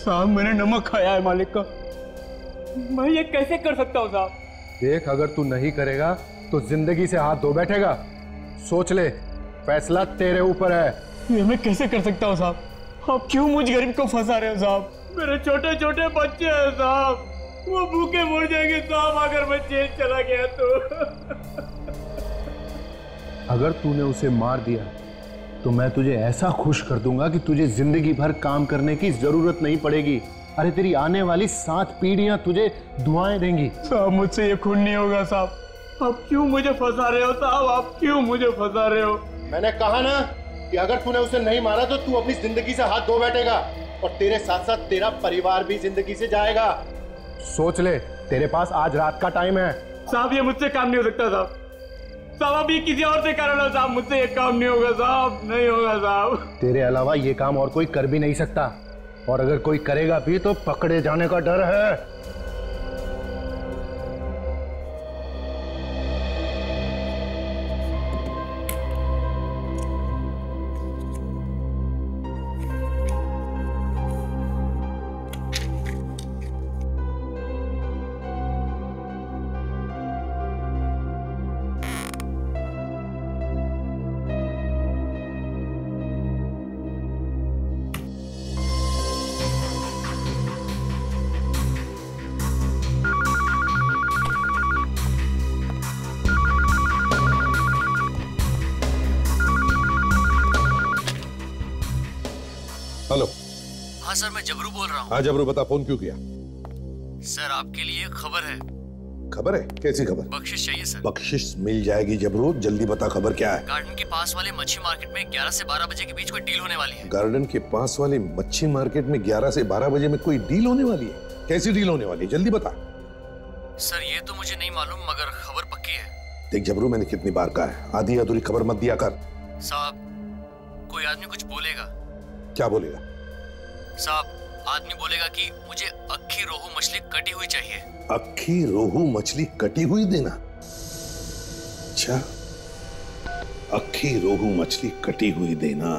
साहब मैंने नमक खाया है मालिक का, मैं ये कैसे कर सकता हूँ साहब? देख, अगर तू नहीं करेगा तो जिंदगी से हाथ धो बैठेगा। सोच ले, फैसला तेरे ऊपर है। ये मैं कैसे कर सकता हूँ साहब? आप क्यों मुझ गरीब को फंसा रहे हो साहब? मेरे छोटे छोटे बच्चे हैं साहब, वो भूखे मर जाएंगे साहब अगर मैं जेल चला गया तो। अगर तूने उसे मार दिया तो मैं तुझे ऐसा खुश कर दूंगा कि तुझे जिंदगी भर काम करने की जरूरत नहीं पड़ेगी। अरे तेरी आने वाली 7 पीढ़ियां तुझे दुआएं देंगी। साहब मुझसे ये खून नहीं होगा साहब, आप क्यों मुझे फंसा रहे हो साहब? आप क्यों मुझे फंसा रहे हो? मैंने कहा ना कि अगर तूने उसे नहीं मारा तो तू अपनी जिंदगी से हाथ धो बैठेगा और तेरे साथ साथ तेरा परिवार भी जिंदगी से जाएगा। सोच ले, तेरे पास आज रात का टाइम है। साहब ये मुझसे काम नहीं हो सकता साहब। साहब आप ये किसी और से कर लो साहब, मुझसे ये काम नहीं होगा साहब, नहीं होगा साहब। तेरे अलावा ये काम और कोई कर भी नहीं सकता, और अगर कोई करेगा भी तो पकड़े जाने का डर है। हेलो। हाँ सर, मैं जबरू बोल रहा हूँ। हाँ जबरू, बता, फोन क्यों किया? सर आपके लिए एक खबर है। खबर है? कैसी खबर? बख्शिश चाहिए सर। बख्शिश मिल जाएगी जबरू, जल्दी बता खबर क्या है। गार्डन के पास वाले मच्छी मार्केट में 11 से 12 बजे के बीच कोई डील होने वाली है। गार्डन के पास वाले मच्छी मार्केट में 11 से 12 बजे में कोई डील होने वाली है? कैसी डील होने वाली है, जल्दी बता। सर ये तो मुझे नहीं मालूम, मगर खबर पक्की है। देख जबरू, मैंने कितनी बार कहा है, आधी अधूरी खबर मत दिया कर। साहब कोई आदमी कुछ बोलेगा। क्या बोलेगा? साहब आदमी बोलेगा कि मुझे अक्खी रोहू मछली कटी हुई चाहिए। अक्खी रोहू मछली कटी हुई देना? अच्छा, अक्खी रोहू मछली कटी हुई देना।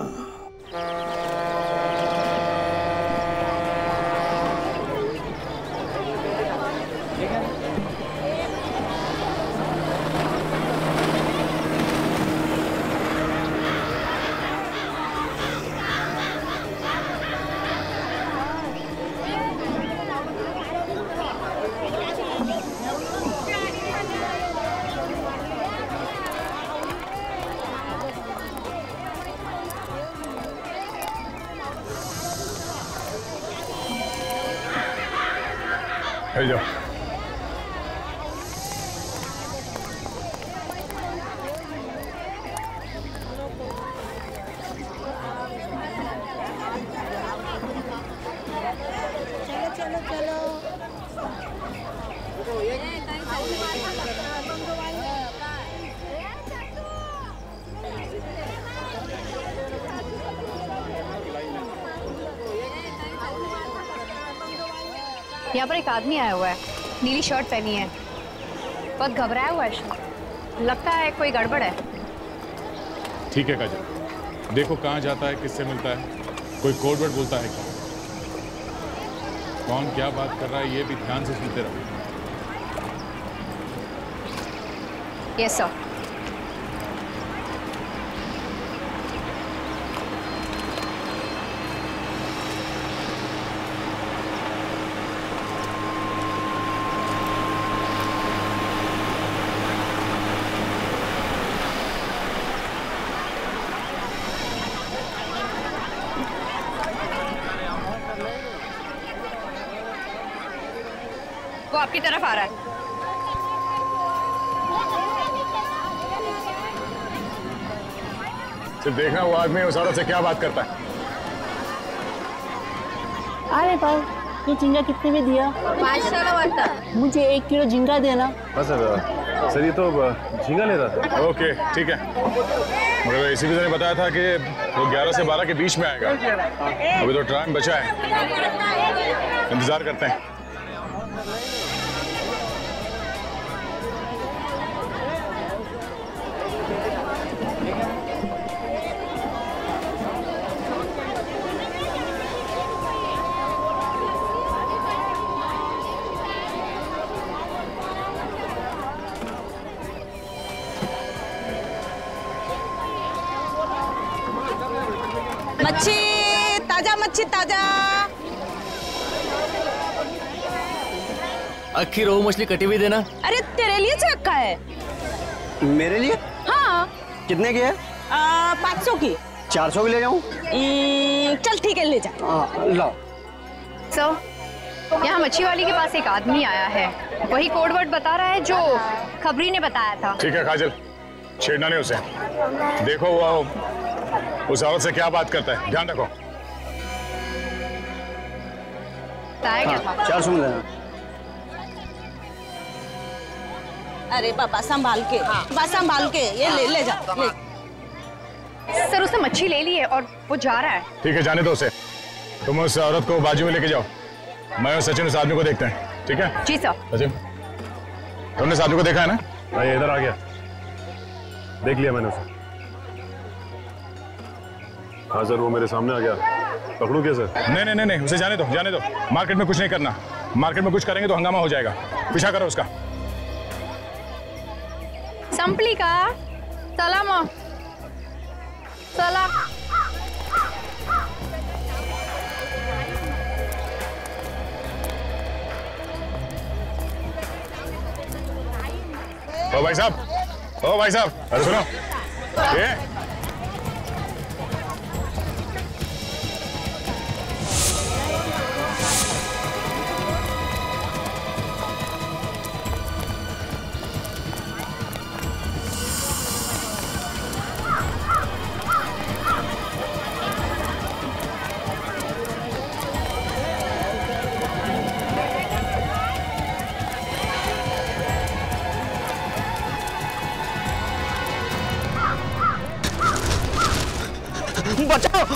जाओ। यहाँ पर एक आदमी आया हुआ है, नीली शर्ट पहनी है, बहुत घबराया हुआ है, लगता है कोई गड़बड़ है। ठीक है काजल, देखो कहाँ जाता है, किससे मिलता है, कोई कोड वर्ड बोलता है क्या, कौन क्या बात कर रहा है, ये भी ध्यान से सुनते रहो। Yes sir. वो आपकी तरफ आ रहा है। सिर्फ देखना वो आदमी उस औरत से क्या बात करता है। अरे भाई, ये झींगा कितने में दिया? 500 का बनता। मुझे 1 किलो झींगा देना। बस सर ये तो झींगा लेता था। ओके ठीक है, मगर इसी भी ने बताया था कि वो 11 से 12 के बीच में आएगा। अभी तो टाइम बचा है, इंतजार करते हैं। मच्छी ताजा। अक्खी रोहू मछली कटी हुई देना। अरे तेरे लिए रखा है। मेरे लिए? हाँ। कितने की है? 500 की। 400 की ले जाऊं? चल ठीक है, ले जा। लाओ। यहाँ मच्छी वाली के पास एक आदमी आया है, वही कोड वर्ड बता रहा है जो खबरी ने बताया था। ठीक है काजल, छेड़ना नहीं उसे। देखो वो उस औरत से क्या बात करता है, ध्यान रखो। 400 में देना। अरे बाबा संभाल के, संभाल के, ये ले जा। सर उसने मच्छी ले ली है और वो जा रहा है। ठीक है, जाने दो उसे। तुम उस औरत को बाजू में लेके जाओ, मैं और सचिन उस आदमी को देखते हैं। ठीक है जी सर। सचिन, तुमने इस आदमी को देखा है ना? हाँ, ये इधर आ गया, देख लिया मैंने उसे। हाँ सर, वो मेरे सामने आ गया, पकड़ूं क्या सर? नहीं, उसे जाने दो। मार्केट में कुछ नहीं करना, मार्केट में कुछ करेंगे तो हंगामा हो जाएगा। पीछा करो उसका। संपली का सलाम सलाम। ओ भाई साहब, अरे सुनो, ये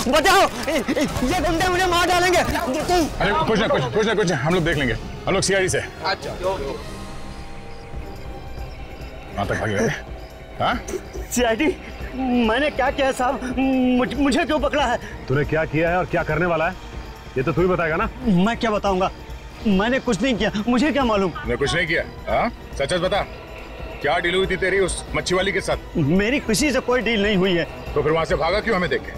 बचाओ, ये गुंडे मुझे मार डालेंगे। अरे कुछ ना, हम लोग देख लेंगे, हम लोग सीआईडी से। अच्छा, वहां तक भागे गए। हाँ सीआईडी? मैंने क्या किया साहब? मुझे क्यों पकड़ा है? तूने क्या किया है और क्या करने वाला है, ये तो तू ही बताएगा ना। मैं क्या बताऊंगा? मैंने कुछ नहीं किया, मुझे क्या मालूम? तूने कुछ नहीं किया? हाँ सच बता, क्या डील हुई थी तेरी उस मच्छी वाली के साथ? मेरी किसी से कोई डील नहीं हुई है। तो फिर वहां से भागा क्यों हमें देख के?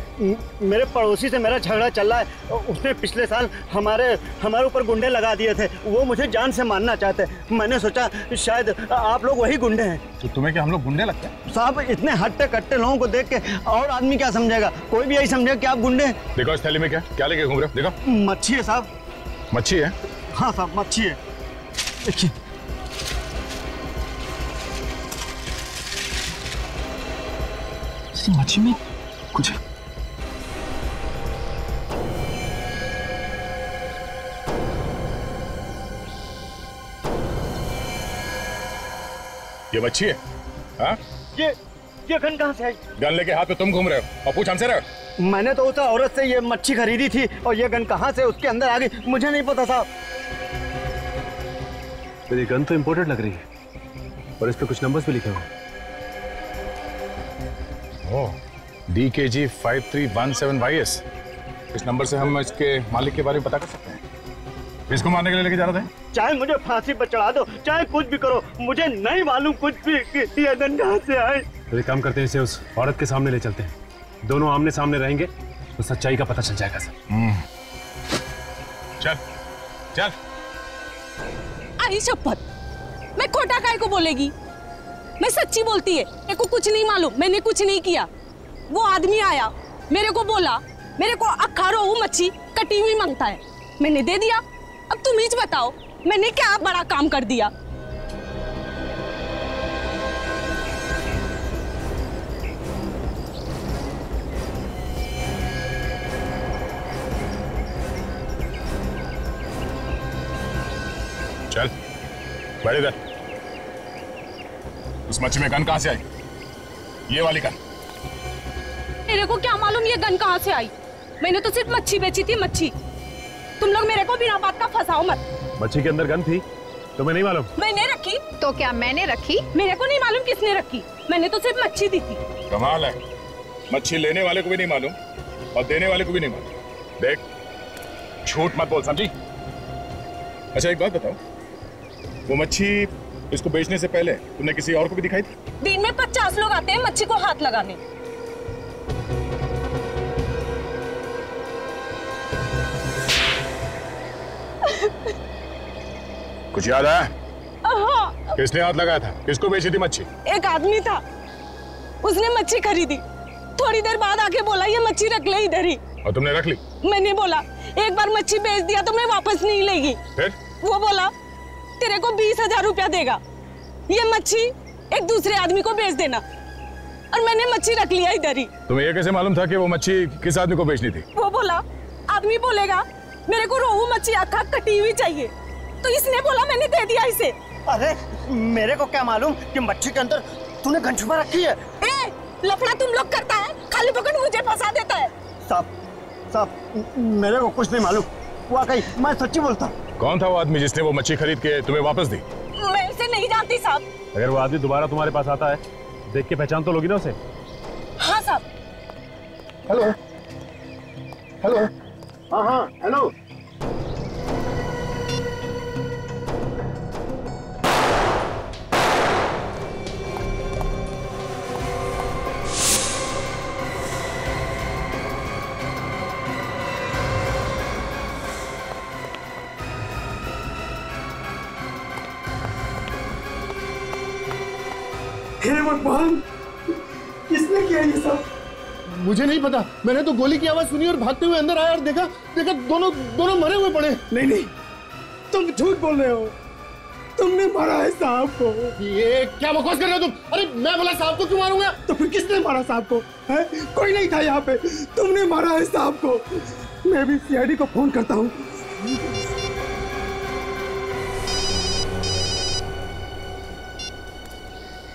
मेरे पड़ोसी से मेरा झगड़ा चल रहा है, उसने पिछले साल हमारे ऊपर गुंडे लगा दिए थे, वो मुझे जान से मारना चाहते। मैंने सोचा शायद आप लोग वही गुंडे हैं। तो तुम्हें क्या हम लोग गुंडे लगते हैं? साहब इतने हट्टे कट्टे लोगों को देख के और आदमी क्या समझेगा? कोई भी यही समझेगा कि आप गुंडे हैं। देखो इस थैली में क्या लेके घूम रहे हो? देखो मच्छी है साहब। मच्छी है? हाँ साहब मच्छी है, देखिए। मच्छी में कुछ ये मच्छी है? हाँ ये गन कहाँ से आई? गन लेके हाथ में तुम घूम रहे हो और पूछ हमसे रहे हो? मैंने तो उस औरत से ये मच्छी खरीदी थी और ये गन कहाँ से उसके अंदर आ गई मुझे नहीं पता साहब। मेरी गन तो इंपोर्टेड लग रही है और इस पे कुछ नंबर्स भी लिखे हुए हैं। DKG 5317YS। इस नंबर से हम इसके मालिक के बारे में पता कर सकते हैं। इसको मारने के लिए लेके जा रहे थे? चाहे मुझे फांसी पर चढ़ा दो, चाहे कुछ भी करो, मुझे नहीं मालूम कुछ भी कि ये गन कहाँ से आए। तो एक काम करते हैं, इसे उस औरत के सामने ले चलते हैं, दोनों आमने सामने रहेंगे तो सच्चाई का पता चल जाएगा सर। चल। आई शपथ, मैं खोटा काय को बोलेगी? मैं सच्ची बोलती है, मेरे को कुछ नहीं मालूम, मैंने कुछ नहीं किया। वो आदमी आया, मेरे को बोला मेरे को अक्खा रोहू मच्छी कटी हुई मांगता है, मैंने दे दिया। अब तुम ही बताओ मैंने क्या बड़ा काम कर दिया? चल बैठ इधर। उस मच्छी में गन कहाँ से आई? ये वाली गन? मेरे को क्या मालूम ये गन कहाँ से आई? मैंने तो सिर्फ मच्छी बेची थी, मच्छी। तुम लोग मेरे को बिना बात का फंसाओ मत। मच्छी के अंदर गन थी तुम्हें नहीं मालूम? मैंने रखी। तो क्या मैंने रखी? मेरे को नहीं मालूम किसने रखी, मैंने तो सिर्फ मच्छी दी थी। कमाल है, मच्छी लेने वाले को भी नहीं मालूम और देने वाले को भी नहीं मालूम। देख, झूठ मत बोल, समझी? अच्छा एक बात बताओ, वो मच्छी इसको बेचने से पहले तुमने किसी और को भी दिखाई थी? दिन में 50 लोग आते हैं मच्छी को हाथ लगाने। कुछ याद आया? हाँ। किसने हाथ लगाया था? किसको बेची थी मच्छी? एक आदमी था, उसने मच्छी खरीदी, थोड़ी देर बाद आके बोला ये मच्छी रख ले इधर ही। और तुमने रख ली? मैंने बोला एक बार मच्छी बेच दिया तो मैं वापस नहीं लेगी। फिर? वो बोला तेरे को 20,000 रुपया देगा, ये मच्छी एक दूसरे आदमी को बेच देना, और मैंने मच्छी रख लिया इधर ही। तुम्हें ये कैसे मालूम था कि वो मच्छी किस आदमी को बेचनी थी? वो बोला आदमी बोलेगा मेरे को रोहू मच्छी आखा कटी हुई चाहिए, तो इसने बोला मैंने दे दिया इसे। अरे मेरे को क्या मालूम कि मच्छी के अंदर तूने गन छुपा रखी है। ए, लफड़ा तुम लोग करता है, खाली पकड़ मुझे फंसा देता है। साहब मेरे को कुछ नहीं मालूम, वाकई मैं सच्ची बोलता हूँ। कौन था वो आदमी जिसने वो मच्छी खरीद के तुम्हें वापस दी? मैं इसे नहीं जानती साहब। अगर वो आदमी दोबारा तुम्हारे पास आता है, देख के पहचान तो लोगी ना उसे? हाँ साहब। Hello hello. हाँ हाँ हेलो। हे भगवान, किसने किया ये सब? मुझे नहीं पता, मैंने तो गोली की आवाज सुनी और भागते हुए अंदर आया और देखा दोनों मरे हुए पड़े। नहीं, तुम झूठ बोल रहे हो, तुमने मारा है साहब को। ये क्या बकवास कर रहे हो तुम? अरे मैं बोला साहब को क्यों मारूंगा? तो फिर किसने मारा साहब को? है? कोई नहीं था यहाँ पे, तुमने मारा है साहब को। मैं भी सीआईडी को फोन करता हूँ।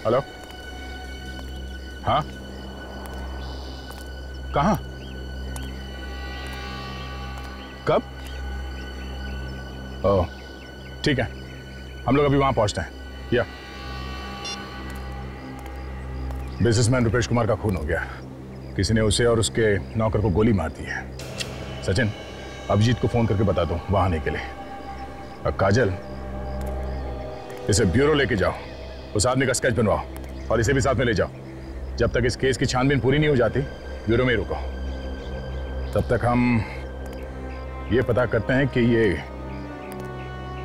हेलो, हाँ, कहाँ, कब? ओह, ठीक है, हम लोग अभी वहां पहुंचते हैं। या बिजनेसमैन रुपेश कुमार का खून हो गया, किसी ने उसे और उसके नौकर को गोली मार दी है। सचिन, अभिजीत को फोन करके बता दो वहां आने के लिए। अब काजल, इसे ब्यूरो लेके जाओ, उस आदमी का स्केच बनवाओ और इसे भी साथ में ले जाओ। जब तक इस केस की छानबीन पूरी नहीं हो जाती, ब्यूरो में ही रुको। तब तक हम ये पता करते हैं कि ये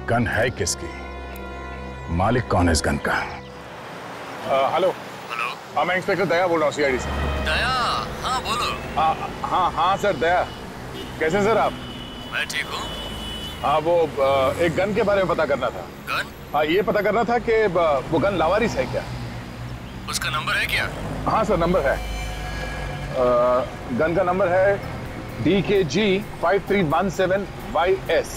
गन है किसकी, मालिक कौन है इस गन का। हेलो। हेलो। हाँ, मैं इंस्पेक्टर दया बोल रहा हूँ सीआईडी से। दया? हाँ बोलो। हाँ सर, दया। कैसे सर आप? मैं ठीक हूँ। हाँ, वो एक गन के बारे में पता करना था। गन? हाँ, ये पता करना था कि वो गन लावारिस है क्या? उसका नंबर है क्या? हाँ सर, नंबर है। गन का नंबर है DKG 5317YS।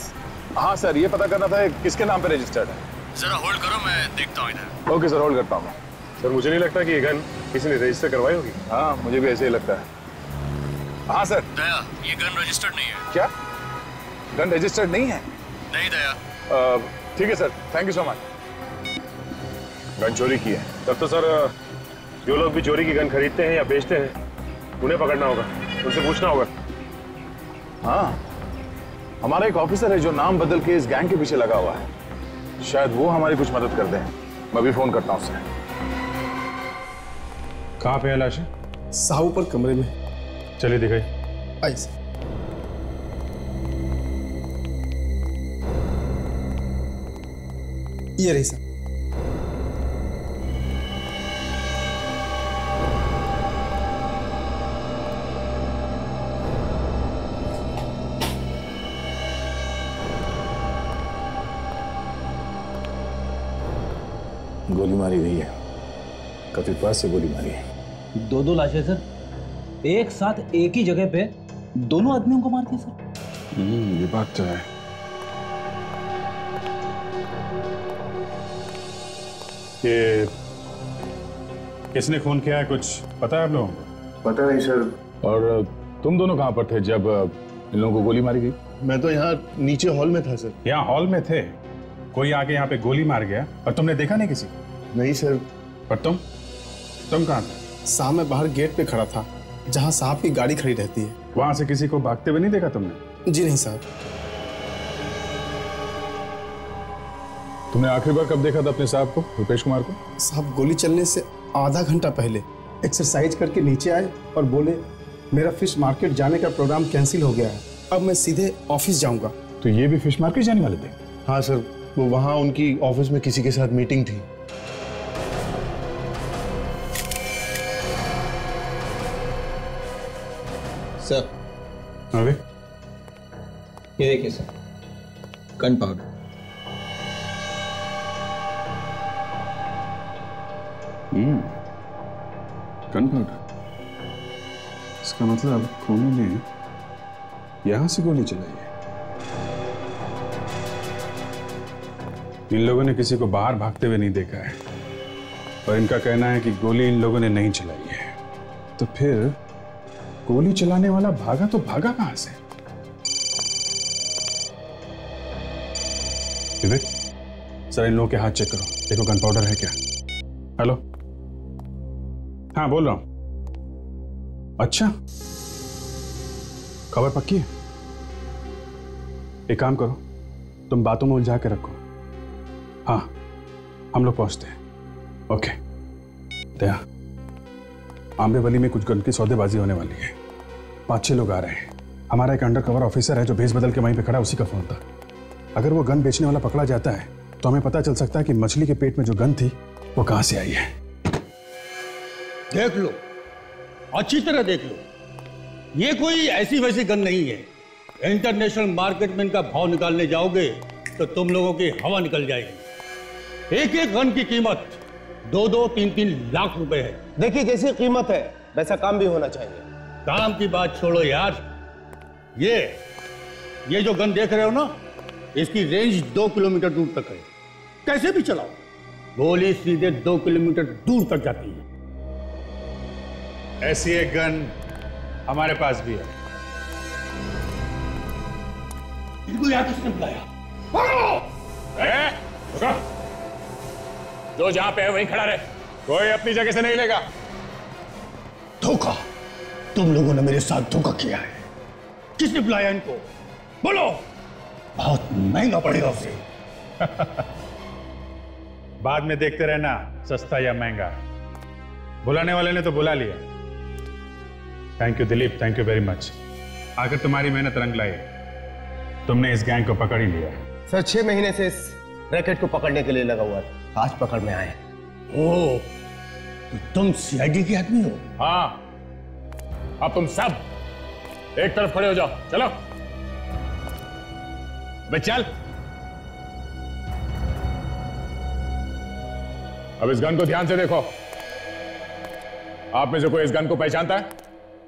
हाँ सर, ये पता करना था किसके नाम पे रजिस्टर्ड है। जरा होल्ड करो, मैं देखता हूँ इधर। ओके सर, होल्ड करता हूँ मैं। सर, मुझे नहीं लगता कि ये गन किसी ने रजिस्टर करवाई होगी। हाँ, मुझे भी ऐसे ही लगता है। हाँ सर। दया, ये गन रजिस्टर्ड नहीं है। क्या? गन रजिस्टर्ड नहीं है? नहीं दया। ठीक है sir, thank you so much. Gun चोरी की है। तब तो सर जो लोग भी चोरी की गन खरीदते हैं या बेचते हैं, उन्हें पकड़ना होगा, उनसे पूछना होगा। हाँ, हमारा एक ऑफिसर है जो नाम बदल के इस गैंग के पीछे लगा हुआ है, शायद वो हमारी कुछ मदद कर दें। मैं भी फोन करता हूँ उससे। कहाँ पे है लाशें? साहब ऊपर कमरे में। चलिए दिखाइए। ऐसे ये रही सर। गोली मारी गई है, काफी पास से गोली मारी है। दो लाशें सर, एक साथ एक ही जगह पे दोनों आदमियों को मार दिया सर। ये बात तो है। ये किसने खून किया है, कुछ पता है आप लोगों को? पता नहीं सर। और तुम दोनों कहाँ पर थे जब इन लोगों को गोली मारी गई? मैं तो यहाँ नीचे हॉल में था सर। यहाँ हॉल में थे, कोई आके यहाँ पे गोली मार गया और तुमने देखा नहीं किसी? नहीं सर। पर तुम कहाँ थे? साहब मैं बाहर गेट पे खड़ा था, जहाँ साहब की गाड़ी खड़ी रहती है। वहां से किसी को भागते हुए नहीं देखा तुमने? जी नहीं साहब। तुमने आखिरी बार कब देखा था अपने साहब को, रुपेश कुमार को? साहब गोली चलने से आधा घंटा पहले एक्सरसाइज करके नीचे आए और बोले मेरा फिश मार्केट जाने का प्रोग्राम कैंसिल हो गया है, अब मैं सीधे ऑफिस जाऊंगा। तो ये भी फिश मार्केट जाने वाले थे? हाँ सर, वो वहां उनकी ऑफिस में किसी के साथ मीटिंग थी। सर। अरे ये देखिए sir, gun powder. Gun powder. इसका मतलब खूनी ने यहां से गोली चलाई है। इन लोगों ने किसी को बाहर भागते हुए नहीं देखा है और इनका कहना है कि गोली इन लोगों ने नहीं चलाई है। तो फिर गोली चलाने वाला भागा तो भागा कहां से? विवेक, सर इन लोगों के हाथ चेक करो, देखो गन पाउडर है क्या। हेलो, हाँ बोल रहा हूं। अच्छा, खबर पक्की है? एक काम करो, तुम बातों में उलझा के रखो। हाँ, हम लोग पहुंचते हैं। ओके। दया, आंबेवली में कुछ गन की सौदेबाजी होने वाली है। 5-6 लोग आ रहे हैं। हमारा एक अंडर कवर ऑफिसर है जो भेस बदल के वहीं पे खड़ा, उसी का फोन था। अगर वो गन बेचने वाला पकड़ा जाता है तो हमें पता चल सकता है कि मछली के पेट में जो गन थी वो कहां से आई है। देख लो, अच्छी तरह देख लो, ये कोई ऐसी वैसी गन नहीं है। इंटरनेशनल मार्केट में इनका भाव निकालने जाओगे तो तुम लोगों की हवा निकल जाएगी। एक एक गन की कीमत 2-2, 3-3 लाख रुपए है। देखिए जैसी कीमत है वैसा काम भी होना चाहिए। काम की बात छोड़ो यार, ये जो गन देख रहे हो ना, इसकी रेंज 2 किलोमीटर दूर तक है। कैसे भी चलाओ, गोली सीधे 2 किलोमीटर दूर तक जाती है। ऐसी एक गन हमारे पास भी है। इनको यहाँ किसने बुलाया? जो जहां पे है वहीं खड़ा रहे, कोई अपनी जगह से नहीं लेगा। धोखा, तुम लोगों ने मेरे साथ धोखा किया है। किसने बुलाया इनको? बोलो, बहुत महंगा पड़ेगा उसे। बाद में देखते रहना सस्ता या महंगा। बुलाने वाले ने तो बुला लिया। Thank you Dilip, thank you very much. आखिर तुम्हारी मेहनत रंग लाई, तुमने इस गैंग को पकड़ ही लिया। सर 6 महीने से इस रैकेट को पकड़ने के लिए लगा हुआ था, आज पकड़ में आए। ओह, तो तुम सीआईडी के आदमी हो? हाँ, अब तुम सब एक तरफ खड़े हो जाओ। चलो बे चल। अब इस गन को ध्यान से देखो। आप में से कोई इस गन को पहचानता है?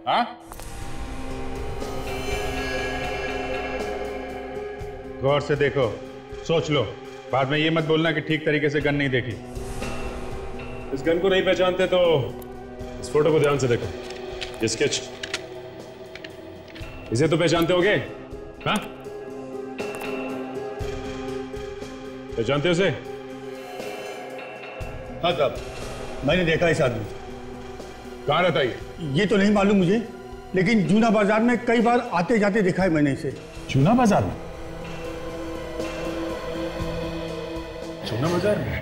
हाँ? गौर से देखो, सोच लो, बाद में ये मत बोलना कि ठीक तरीके से गन नहीं देखी। इस गन को नहीं पहचानते तो इस फोटो को ध्यान से देखो, ये स्केच, इसे तो पहचानते होगे? हाँ, पहचानते हो उसे? हाँ साहब, मैंने देखा इस आदमी। कहाँ रहता है ये तो नहीं मालूम मुझे, लेकिन जूना बाजार में कई बार आते जाते देखा है मैंने इसे। जूना बाजार में? जूना बाजार में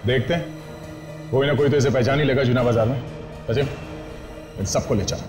देखते हैं, कोई ना कोई तो इसे पहचान ही लेगा जूना बाजार में। सचिन, इन सबको ले चल।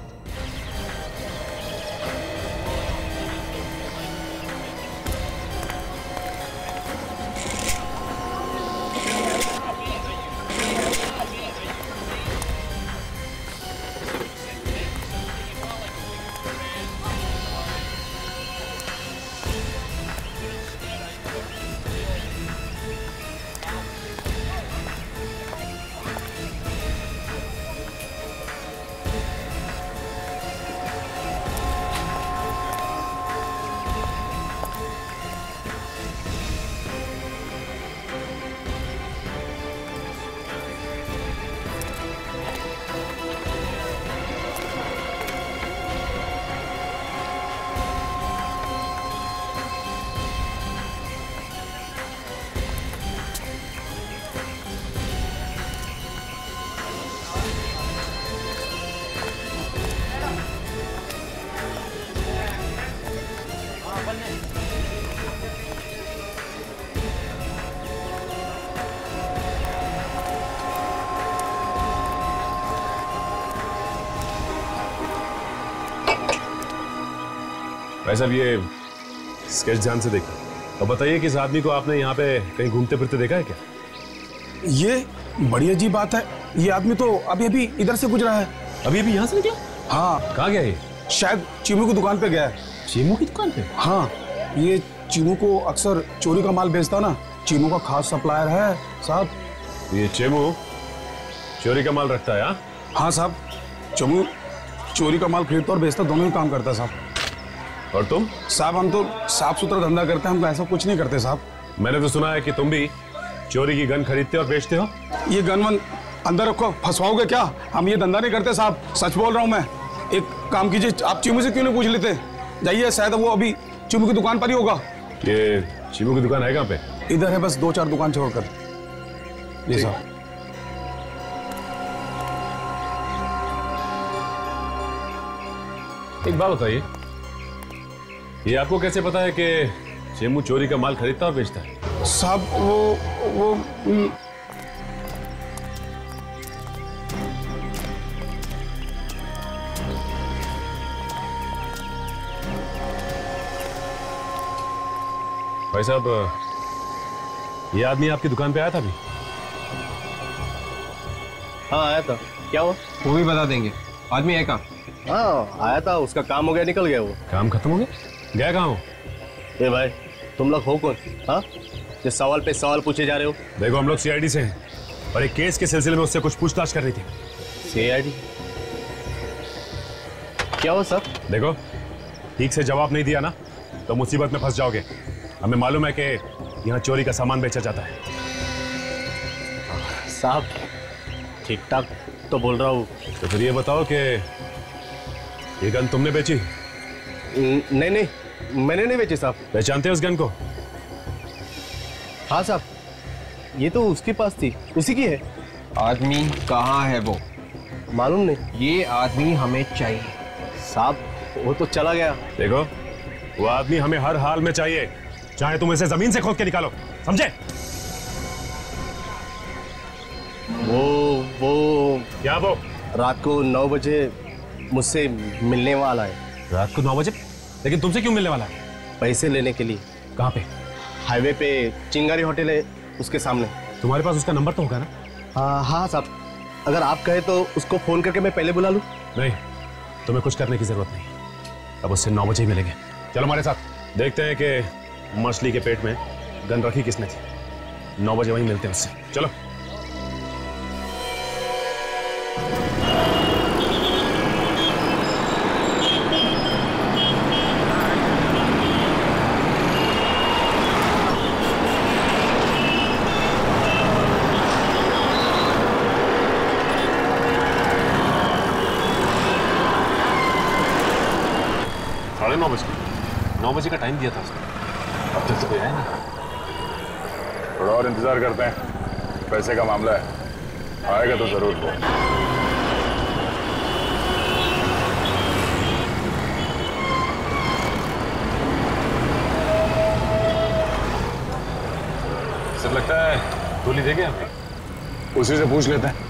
भाई साहब, ये स्केच ध्यान से देखिए और बताइए कि इस आदमी को आपने यहाँ पे कहीं घूमते फिरते देखा है क्या? ये बड़ी अजीब बात है। ये आदमी तो अभी अभी इधर से गुजरा है। अभी अभी यहाँ से निकला? हाँ। कहाँ गया ये? शायद चीमू की दुकान पे गया है। चीमू की दुकान पे? हाँ, ये चीमू को अक्सर चोरी का माल बेचता ना, चीमू का खास सप्लायर है साहब। ये चीमू चोरी का माल रखता है? हाँ साहब, चीमू चोरी का माल खरीदता और बेचता दोनों ही काम करता है साहब। और तुम? साहब हम तो साफ सुथरा धंधा करते हैं, हम ऐसा कुछ नहीं करते साहब। मैंने तो सुना है कि तुम भी चोरी की गन खरीदते और बेचते हो। ये गन वन अंदर रखो, फंसवाओगे क्या? हम ये धंधा नहीं करते साहब, सच बोल रहा हूँ मैं। एक काम कीजिए, आप चीमू से क्यों नहीं पूछ लेते? जाइए, शायद वो अभी चीमू की दुकान पर ही होगा। ये चीमू की दुकान है कहाँ पे? इधर है, बस 2-4 दुकान छोड़कर। जी साहब। एक बात बताइए, ये आपको कैसे पता है कि चीमू चोरी का माल खरीदता और बेचता है? साहब वो भाई साहब, ये आदमी आपकी दुकान पे आया था अभी? हाँ आया था। क्या हुआ? वो भी बता देंगे। आदमी है कहाँ? हाँ आया था, उसका काम हो गया, निकल गया वो। काम खत्म हो गया? गया कहाँ हो? ए भाई, तुम लोग हो कौन? हाँ, ये सवाल पे सवाल पूछे जा रहे हो। देखो, हम लोग सीआईडी से हैं और एक केस के सिलसिले में उससे कुछ पूछताछ कर रही थी। सीआईडी? क्या हुआ सर? देखो, ठीक से जवाब नहीं दिया ना तो मुसीबत में फंस जाओगे। हमें मालूम है कि यहाँ चोरी का सामान बेचा जाता है। साहब ठीक ठाक तो बोल रहा हूँ। तो फिर ये बताओ कि ये गन तुमने बेची? नहीं नहीं, मैंने नहीं बेची साहब। पहचानते हो उस गन को? हाँ साहब, ये तो उसके पास थी, उसी की है। आदमी कहाँ है वो? मालूम नहीं। ये आदमी हमें चाहिए। साहब वो तो चला गया। देखो, वो आदमी हमें हर हाल में चाहिए, चाहे तुम इसे जमीन से खोद के निकालो, समझे? वो क्या? वो रात को 9 बजे मुझसे मिलने वाला है। रात को 9 बजे? लेकिन तुमसे क्यों मिलने वाला है? पैसे लेने के लिए। कहाँ पे? हाईवे पे चिंगारी होटल है, उसके सामने। तुम्हारे पास उसका नंबर तो होगा ना? हाँ साहब, अगर आप कहे तो उसको फोन करके मैं पहले बुला लूं। नहीं, तुम्हें कुछ करने की जरूरत नहीं, अब उससे 9 बजे ही मिलेंगे। चलो हमारे साथ, देखते हैं कि मछली के पेट में गन रखी किसने थी। 9 बजे वहीं मिलते हैं उससे। चलो। साढ़े 9 बजे का टाइम दिया था उसने, अब तक तो कोई आया नहीं। थोड़ा और इंतजार करते हैं, पैसे का मामला है, आएगा तो जरूर वो। सब लगता है गोली देंगे हमें। उसी से पूछ लेते हैं।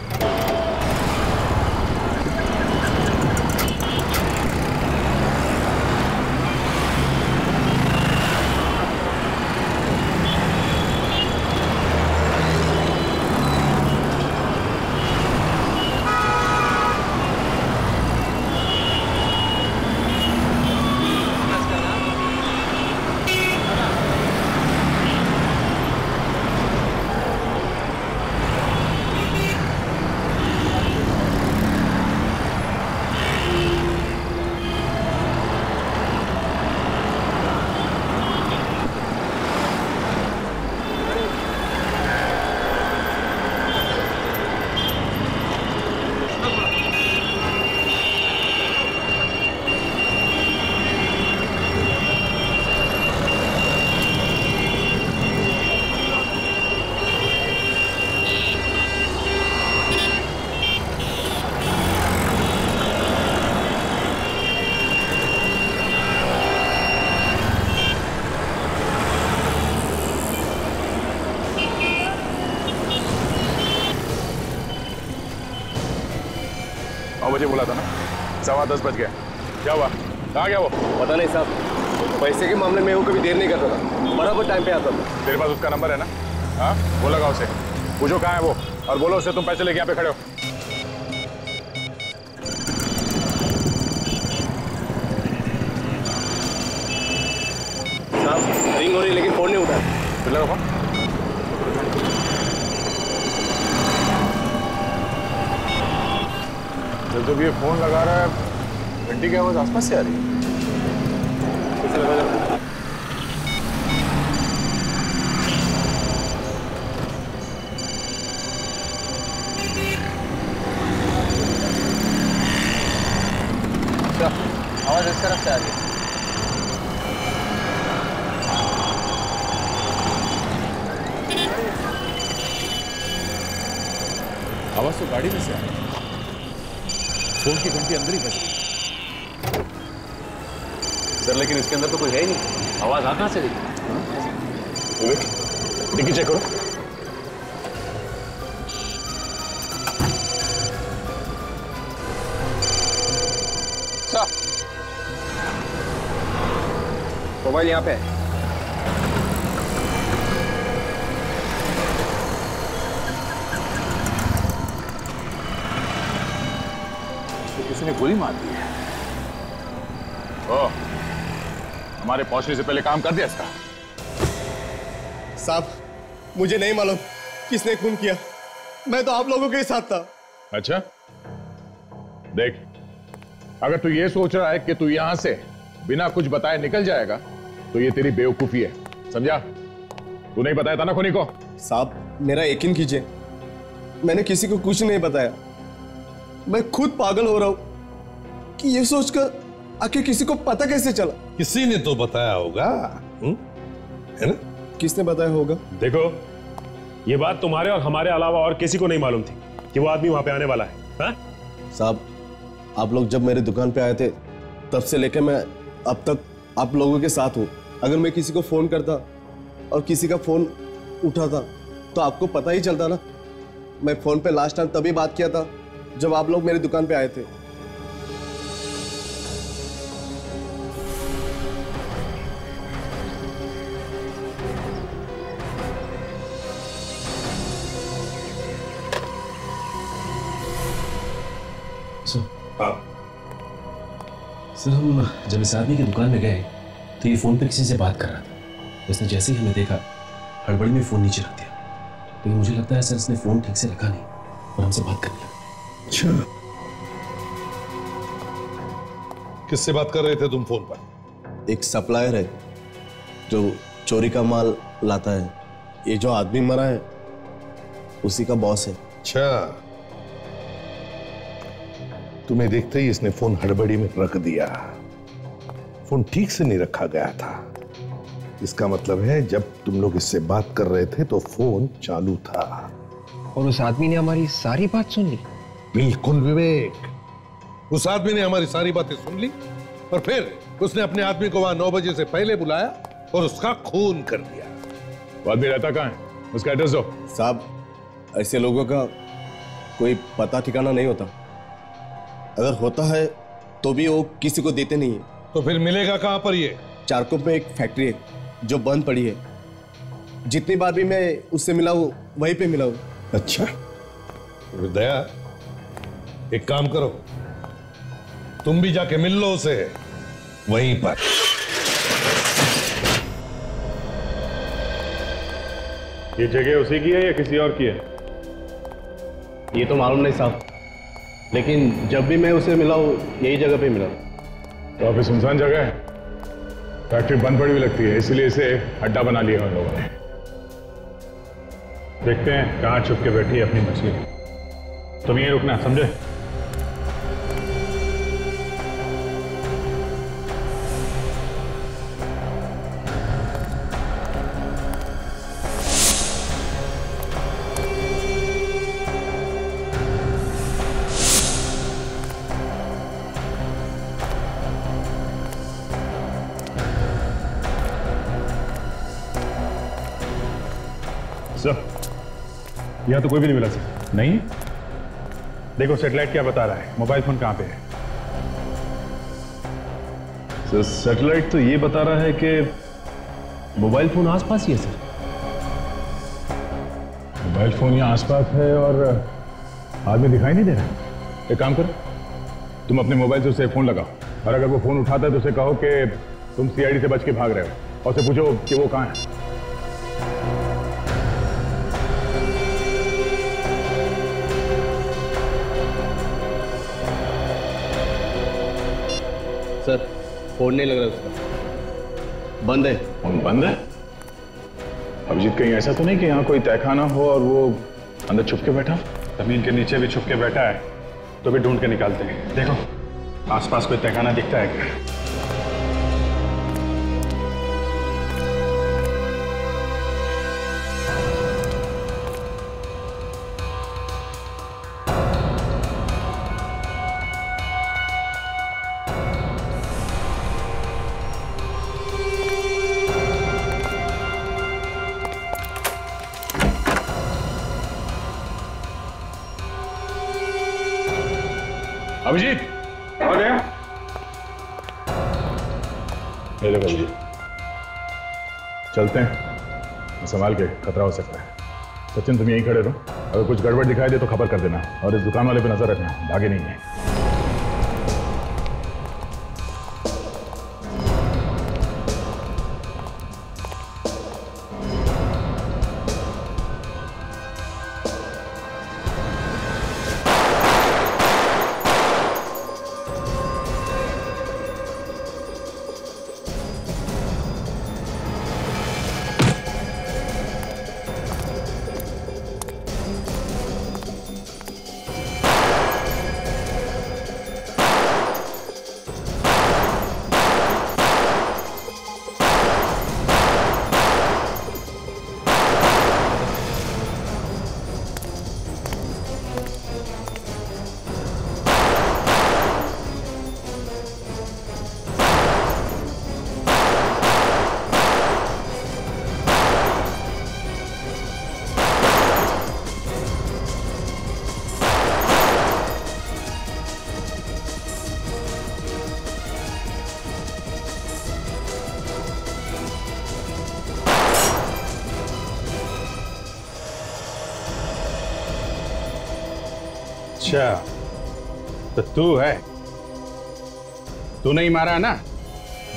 मुझे बोला था ना, 10:15 बज गया। क्या हुआ? कहाँ गया वो? पता नहीं साहब, पैसे के मामले में वो कभी देर नहीं करता था, बराबर टाइम पे आता था। तेरे पास उसका नंबर है ना? हाँ, वो लगाओ उसे, पूछो कहाँ है वो, और बोलो उसे तुम पैसे लेके यहाँ पे खड़े हो। साहब रिंग हो रही लेकिन फोन नहीं उठाया। फिर लगाओ फोन। जब ये फोन लगा रहा है, घंटी की आवाज आसपास से आ रही है। आवाज इस तरफ से आ रही है। आवाज तो गाड़ी में से आ रही है, फोन की घंटी अंदर ही बज रही है। सर लेकिन इसके अंदर तो कोई है ही नहीं, आवाज आ कहां से रही? डिक्की चेक करो। मोबाइल यहाँ पे है। तो किसी ने गोली मार दी है। ओह, हमारे पहुंचने से पहले काम कर दिया इसका। साहब मुझे नहीं मालूम किसने खून किया, मैं तो आप लोगों के साथ था। अच्छा, देख, अगर तू ये सोच रहा है कि तू यहां से बिना कुछ बताए निकल जाएगा तो ये तेरी बेवकूफी है, समझा? तू नहीं बताया था ना खूनी को? साहब मेरा यकीन कीजिए, मैंने किसी को कुछ नहीं बताया। मैं खुद पागल हो रहा हूं कि ये सोचकर आखिर किसी को पता कैसे चला। किसी ने तो बताया होगा, है ना? किसने बताया होगा? देखो, ये बात तुम्हारे और हमारे अलावा और किसी को नहीं मालूम थी कि वो आदमी वहां पे आने वाला है। हा? साहब आप लोग जब मेरी दुकान पे आए थे तब से लेकर मैं अब तक आप लोगों के साथ हूं। अगर मैं किसी को फोन करता और किसी का फोन उठाता तो आपको पता ही चलता ना। मैं फोन पे लास्ट टाइम तभी बात किया था जब आप लोग मेरी दुकान पे आए थे। सर हम जब इस आदमी की दुकान में गए तो ये फोन पे किसी से बात कर रहा था। उसने जैसे ही हमें देखा हड़बड़ी में फोन नीचे रख दिया, लेकिन मुझे लगता है सर इसने फोन ठीक से रखा नहीं और हमसे बात करने लगा। अच्छा, किससे बात कर रहे थे तुम फोन पर? एक सप्लायर है जो चोरी का माल लाता है। ये जो आदमी मरा है उसी का बॉस है। अच्छा, तुम्हें देखते ही इसने फोन हड़बड़ी में रख दिया। फोन ठीक से नहीं रखा गया था। इसका मतलब है जब तुम लोग इससे बात कर रहे थे तो फोन चालू था। और उस आदमी ने हमारी सारी बात सुन ली? बिल्कुल विवेक, उस आदमी ने हमारी सारी बातें सुन ली और फिर उसने अपने आदमी को वहां 9 बजे से पहले बुलाया और उसका खून कर दिया। वो आदमी रहता कहाँ है? उसका एड्रेस दो। साहब ऐसे लोगों का कोई पता ठिकाना नहीं होता। अगर होता है तो भी वो किसी को देते नहीं है। तो फिर मिलेगा कहां पर ये? चारकोप में एक फैक्ट्री है जो बंद पड़ी है। जितनी बार भी मैं उससे मिला हूं वहीं पे मिला हूं। अच्छा, दया, एक काम करो, तुम भी जाके मिल लो उसे वहीं पर। ये जगह उसी की है या किसी और की है? ये तो मालूम नहीं साहब, लेकिन जब भी मैं उसे मिला हूं यही जगह पे मिला। तो ऑफिस सुनसान जगह है, फैक्ट्री बंद पड़ी हुई लगती है, इसीलिए इसे अड्डा बना लिया उन लोगों ने। देखते हैं कहाँ छुप के बैठी है अपनी मछली। तुम यहीं रुकना, समझे? सर, यहाँ तो कोई भी नहीं मिला सर। नहीं? देखो सेटेलाइट क्या बता रहा है, मोबाइल फोन कहाँ पे है? सैटेलाइट तो ये बता रहा है कि मोबाइल फोन आसपास ही है सर। मोबाइल फोन यहाँ आसपास है और आदमी दिखाई नहीं दे रहा। एक काम करो, तुम अपने मोबाइल से उसे फोन लगाओ और अगर वो फोन उठाता है तो उसे कहो कि तुम सीआईडी से बच के भाग रहे हो और उसे पूछो कि वो कहाँ है। सर फोन नहीं लग रहा उसका, बंद है। फोन बंद है? अभिजीत कहीं ऐसा तो नहीं कि यहाँ कोई तहखाना हो और वो अंदर छुप के बैठा? जमीन के नीचे भी छुप के बैठा है तो भी ढूंढ के निकालते हैं। देखो आसपास कोई तहखाना दिखता है क्या? अभिजीत आ गया? ले लो अभिजीत, चलते हैं, संभाल के, खतरा हो सकता है। सचिन तुम यहीं खड़े रहो, अगर कुछ गड़बड़ दिखाई दे तो खबर कर देना और इस दुकान वाले पे नजर रखना, भागे नहीं है। अच्छा तो तू है, तू नहीं मारा है ना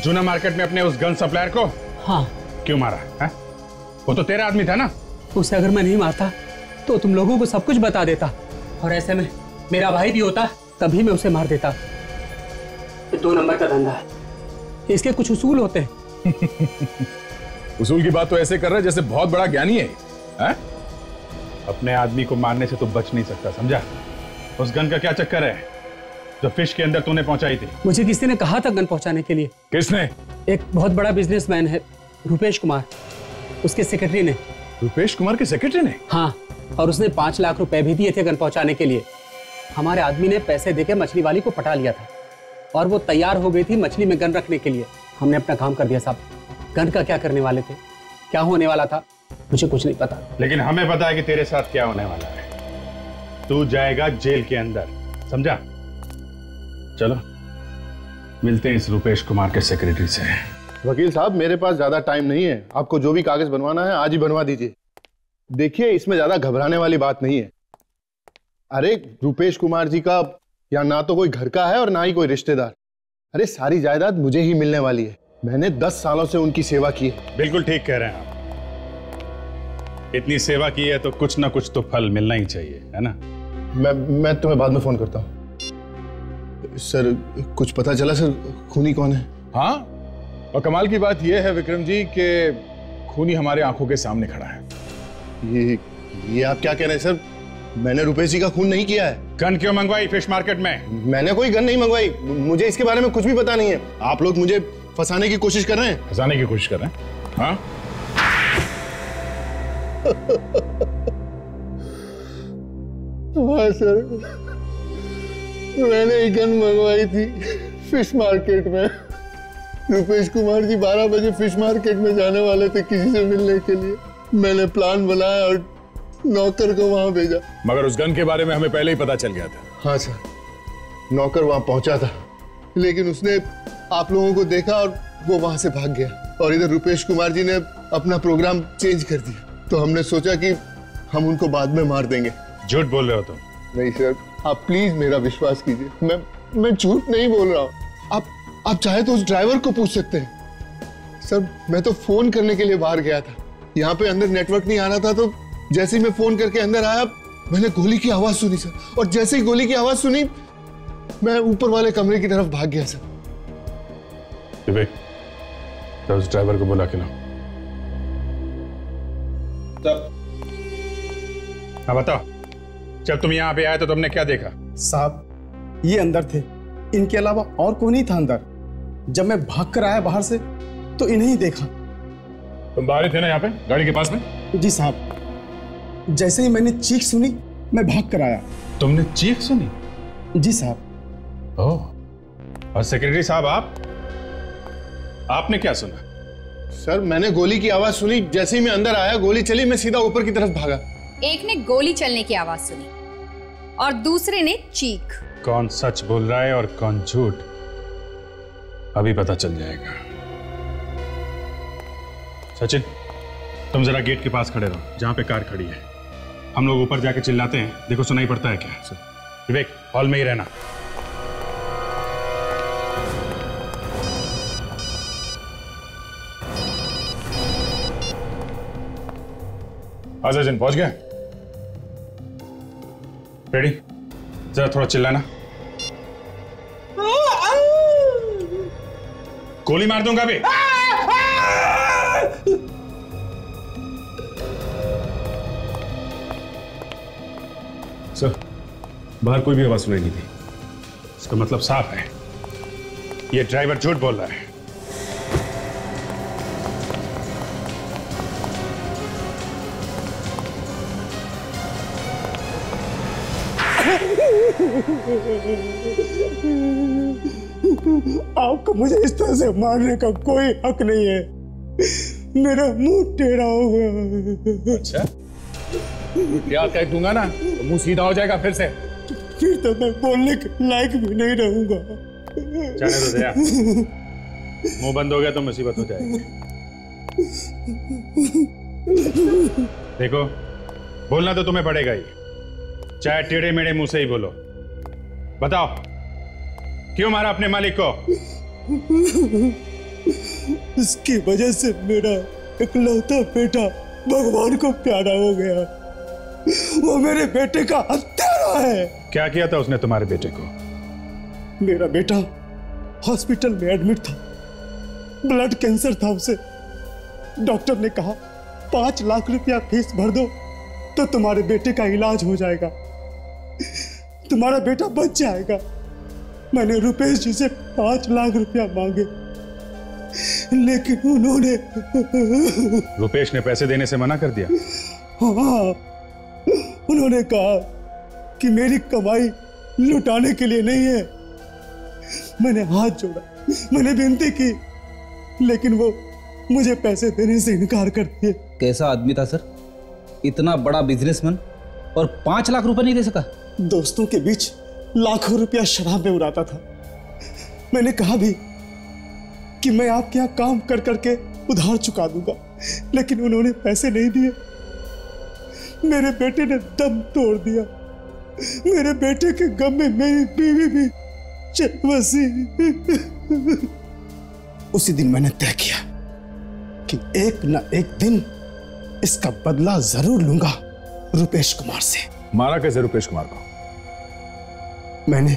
जूना मार्केट में अपने उस गन सप्लायर को? हाँ। क्यों मारा है? वो तो तेरा आदमी था ना। उसे अगर मैं नहीं मारता तो तुम लोगों को सब कुछ बता देता, और ऐसे में मेरा भाई भी होता तभी मैं उसे मार देता। ये 2 नंबर का धंधा है, इसके कुछ उसूल होते हैं। उसूल की बात तो ऐसे कर रहा है जैसे बहुत बड़ा ज्ञानी है? अपने आदमी को मारने से तो बच नहीं सकता, समझा? उस गन का क्या चक्कर है जो फिश के अंदर तूने पहुंचाई थी? मुझे किसी ने कहा था गन पहुंचाने के लिए। किसने? एक बहुत बड़ा बिजनेसमैन है, रुपेश कुमार, उसके सेक्रेटरी ने। रुपेश कुमार के सेक्रेटरी ने? हाँ, और उसने 5 लाख रुपए भी दिए थे गन पहुंचाने के लिए। हमारे आदमी ने पैसे देके मछली वाली को पटा लिया था और वो तैयार हो गई थी मछली में गन रखने के लिए। हमने अपना काम कर दिया साहब। गन का क्या करने वाले थे, क्या होने वाला था, मुझे कुछ नहीं पता। लेकिन हमें पता है कि तेरे साथ क्या होने वाला है। तू जाएगा जेल के अंदर, समझा? चलो मिलते हैं इस रुपेश कुमार के सेक्रेटरी से। वकील साहब मेरे पास ज्यादा टाइम नहीं है, आपको जो भी कागज बनवाना है आज ही बनवा दीजिए। देखिए इसमें ज्यादा घबराने वाली बात नहीं है। अरे रुपेश कुमार जी का या ना तो कोई घर का है और ना ही कोई रिश्तेदार। अरे सारी जायदाद मुझे ही मिलने वाली है, मैंने 10 सालों से उनकी सेवा की है। बिल्कुल ठीक कह रहे हैं आप, इतनी सेवा की है तो कुछ ना कुछ तो फल मिलना ही चाहिए, है ना? मैं तुम्हें बाद में फोन करता हूँ। सर कुछ पता चला सर खूनी कौन है? हाँ, और कमाल की बात यह है विक्रम जी कि खूनी हमारे आंखों के सामने खड़ा है। ये आप क्या कह रहे हैं सर? मैंने रुपेश जी का खून नहीं किया है। गन क्यों मंगवाई फिश मार्केट में? मैंने कोई गन नहीं मंगवाई, मुझे इसके बारे में कुछ भी पता नहीं है। आप लोग मुझे फंसाने की कोशिश कर रहे हैं। फंसाने की कोशिश कर रहे हैं? हाँ हाँ सर, मैंने एक गन मंगवाई थी फिश मार्केट में। रुपेश कुमार जी 12 बजे फिश मार्केट में जाने वाले थे किसी से मिलने के लिए। मैंने प्लान बनाया और नौकर को वहां भेजा। मगर उस गन के बारे में हमें पहले ही पता चल गया था। हाँ सर, नौकर वहां पहुंचा था, लेकिन उसने आप लोगों को देखा और वो वहां से भाग गया, और इधर रुपेश कुमार जी ने अपना प्रोग्राम चेंज कर दिया। तो हमने सोचा कि हम उनको बाद में मार देंगे। झूठ बोल रहे हो तुम? नहीं सर, आप प्लीज मेरा विश्वास कीजिए, मैं झूठ नहीं बोल रहा हूँ। आप चाहे तो उस ड्राइवर को पूछ सकते हैं। सर मैं तो फोन करने के लिए बाहर गया था, यहाँ पे अंदर नेटवर्क नहीं आ रहा था, तो जैसे ही मैं फोन करके अंदर आया मैंने गोली की आवाज सुनी सर, और जैसे ही गोली की आवाज सुनी मैं ऊपर वाले कमरे की तरफ भाग गया सर। तो उस ड्राइवर को बुला के लाओ। हाँ बताओ, जब तुम यहाँ पे आए तो तुमने क्या देखा? साहब ये अंदर थे, इनके अलावा और कोई नहीं था अंदर। जब मैं भाग कर आया बाहर से तो इन्हें ही देखा। तुम बाहर ही थे ना यहाँ पे गाड़ी के पास में? जी साहब, जैसे ही मैंने चीख सुनी मैं भाग कर आया। तुमने चीख सुनी? जी साहब। ओह, और सेक्रेटरी साहब आपने क्या सुना? सर मैंने गोली की आवाज सुनी, जैसे ही मैं अंदर आया गोली चली, मैं सीधा ऊपर की तरफ भागा। एक ने गोली चलने की आवाज सुनी और दूसरे ने चीख। कौन सच बोल रहा है और कौन झूठ, अभी पता चल जाएगा। सचिन, तुम जरा गेट के पास खड़े रहो जहां पे कार खड़ी है। हम लोग ऊपर जाके चिल्लाते हैं, देखो सुनाई पड़ता है क्या। विवेक, हॉल में ही रहना। सचिन पहुंच गया? रेडी? जरा थोड़ा चिल्लाना। गोली मार दूंगा अभी। सर, बाहर कोई भी आवाज सुनाई नहीं थी। इसका मतलब साफ है, ये ड्राइवर झूठ बोल रहा है। आपको मुझे इस तरह से मारने का कोई हक नहीं है। मेरा मुंह टेढ़ा हो गया। अच्छा, क्या कह दूंगा ना तो मुंह सीधा हो जाएगा फिर से। फिर तो मैं बोलने के लायक भी नहीं रहूंगा। जाने दो दया, मुंह बंद हो गया तो मुसीबत हो जाएगी। देखो, बोलना तो तुम्हें पड़ेगा ही, चाहे टेढ़े मेढ़े मुंह से ही बोलो। बताओ, क्यों मारा अपने मालिक को? इसकी वजह से मेरा इकलौता बेटा भगवान को प्यारा हो गया। वो मेरे बेटे का हत्यारा है। क्या किया था उसने तुम्हारे बेटे को? मेरा बेटा हॉस्पिटल में एडमिट था, ब्लड कैंसर था उसे। डॉक्टर ने कहा 5 लाख रुपया फीस भर दो तो तुम्हारे बेटे का इलाज हो जाएगा, तुम्हारा बेटा बच जाएगा। मैंने रुपेश जी से 5 लाख रुपया मांगे, लेकिन उन्होंने रुपेश ने पैसे देने से मना कर दिया? हाँ, उन्होंने कहा कि मेरी कमाई लुटाने के लिए नहीं है। मैंने हाथ जोड़ा, मैंने विनती की, लेकिन वो मुझे पैसे देने से इनकार कर दिए। कैसा आदमी था सर, इतना बड़ा बिजनेसमैन और 5 लाख रुपए नहीं दे सका? दोस्तों के बीच लाखों रुपया शराब में उड़ाता था। मैंने कहा भी कि मैं आपके यहाँ काम कर करके उधार चुका दूंगा, लेकिन उन्होंने पैसे नहीं दिए। मेरे बेटे ने दम तोड़ दिया। मेरे बेटे के गम में मेरी बीवी भी चल बसी। उसी दिन मैंने तय किया कि एक न एक दिन इसका बदला जरूर लूंगा रुपेश कुमार से। मारा कैसे रुपेश कुमार को? मैंने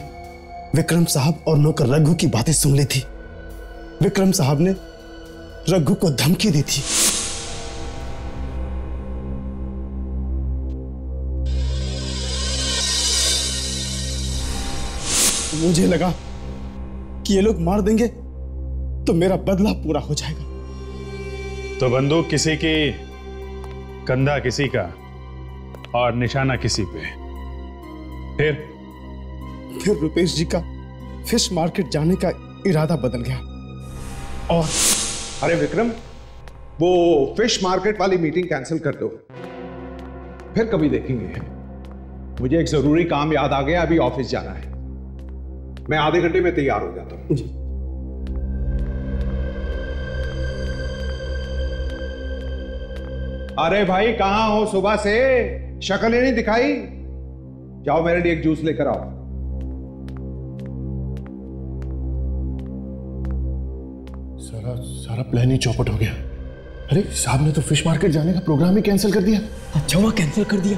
विक्रम साहब और नौकर रघु की बातें सुन ली थी। विक्रम साहब ने रघु को धमकी दी थी। मुझे लगा कि ये लोग मार देंगे तो मेरा बदला पूरा हो जाएगा। तो बंदूक किसी की, कंधा किसी का और निशाना किसी पे। फिर रुपेश जी का फिश मार्केट जाने का इरादा बदल गया। और अरे विक्रम, वो फिश मार्केट वाली मीटिंग कैंसिल कर दो, फिर कभी देखेंगे। मुझे एक जरूरी काम याद आ गया, अभी ऑफिस जाना है। मैं आधे घंटे में तैयार हो जाता हूं। अरे भाई कहां हो सुबह से? शक्ल ही नहीं दिखाई। जाओ मेरे लिए एक जूस लेकर आओ। सारा प्लान ही चौपट हो गया। अरे साहब ने तो फिश मार्केट जाने का प्रोग्राम ही कैंसिल कर दिया। अच्छा हुआ कैंसिल कर दिया,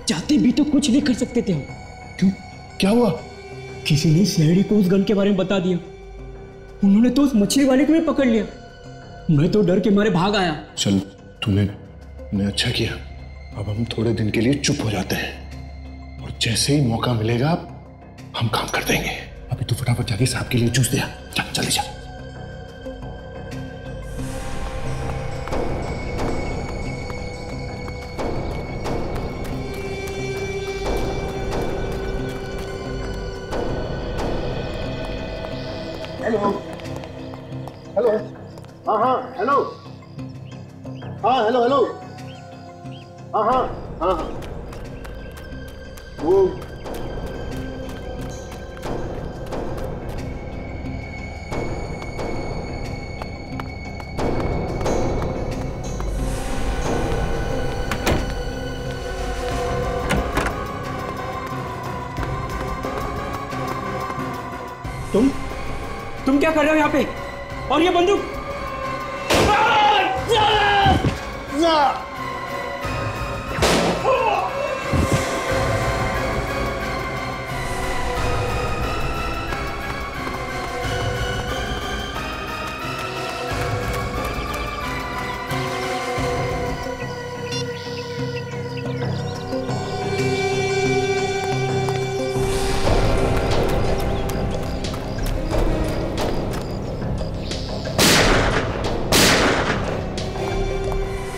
चाहते भी तो कुछ भी कर सकते थे हम। क्यों, क्या हुआ? किसी ने सीआईडी को उस गन के बारे में बता दिया। उन्होंने तो उस मछली वाले को भी पकड़ लिया। मैं तो डर के मारे भाग आया। चल, तूने अच्छा किया। अब हम थोड़े दिन के लिए चुप हो जाते हैं और जैसे ही मौका मिलेगा हम काम कर देंगे। अभी तू फटाफट जाके साहब के लिए जूस दे आ। चल जल्दी जा। Hello hello. हाँ हेलो। हाँ हेलो। हाँ वो तुम क्या कर रहे हो यहाँ पे? और ये बंदूक?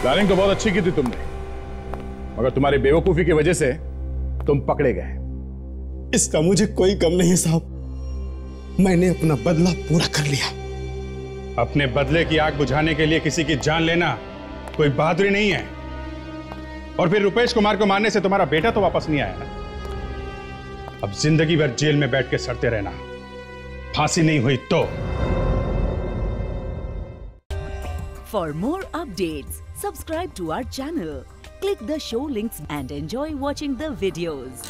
प्लानिंग तो बहुत अच्छी की थी तुमने, मगर तुम्हारी बेवकूफी की वजह से तुम पकड़े गए। इसका मुझे कोई गम नहीं है साहब। मैंने अपना बदला पूरा कर लिया। अपने बदले की आग बुझाने के लिए किसी की जान लेना कोई बहादुरी नहीं है। और फिर रुपेश कुमार को मारने से तुम्हारा बेटा तो वापस नहीं आया ना। अब जिंदगी भर जेल में बैठ के सड़ते रहना, फांसी नहीं हुई तो। For more updates, subscribe to our channel, click the show links and enjoy watching the videos.